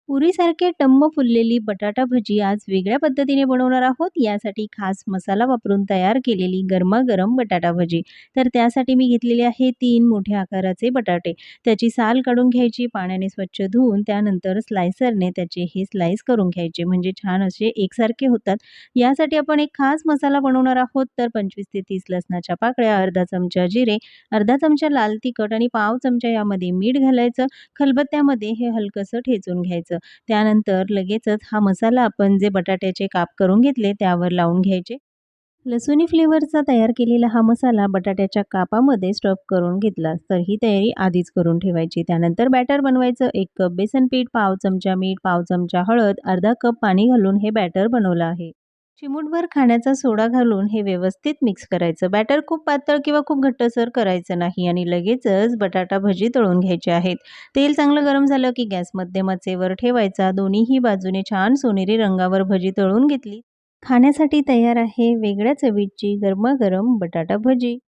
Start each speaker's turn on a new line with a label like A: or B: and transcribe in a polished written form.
A: पुरीसारखे टम्म फुललेली बटाटा भजी आज वेगळ्या पद्धतीने बनवणार आहोत. यासाठी खास मसाला वापरून तयार केलेली गरमागरम बटाटा भजी. तर त्यासाठी मी घेतलेले आहे 3 मोठ्या आकाराचे बटाटे. त्याची साल काढून घ्यायची, पाण्याने स्वच्छ धुवून त्यानंतर स्लायसरने त्याचे हे स्लाईस करून घ्यायचे, म्हणजे छान असे एकसारखे होतात. यासाठी आपण एक खास मसाला बनवणार आहोत. तर 25 ते 30 लसणाच्या पाकळ्या, अर्धा चमचा जिरे, अर्धा चमचा लाल तिखट आणि पाव चमचा यामध्ये मीठ घालायचं. खलबत्त्यामध्ये हे हलकंसं ठेचून घ्यायचं. त्यानंतर लगेचच हा मसाला आपण जे बटाट्याचे काप करून घेतले त्यावर लावून घ्यायचे. लसूणी फ्लेवरचा तयार केलेला हा मसाला बटाट्याच्या कापामध्ये स्टफ करून घेतला. तर ही तयारी आधीच करून ठेवायची. त्यानंतर बॅटर बनवायचं. 1 कप बेसन पीठ, पाव चमचा मीठ, पाव चमचा हळद, अर्धा कप पाणी घालून हे बॅटर बनवलं आहे. चिमूटभर खाण्याचा सोडा घालून हे व्यवस्थित मिक्स करायचं. बॅटर खूप पातळ किंवा खूप घट्टसर करायचं नाही आणि लगेचच बटाटा भजी तळून घ्यायचे आहेत. तेल चांगलं गरम झालं की गॅस मध्यम आचेवर ठेवायचा. दोन्हीही बाजूने छान सोनेरी रंगावर भजी तळून घेतली. खाण्यासाठी तयार आहे वेगळ्या चवीची गरमागरम बटाटा भजी.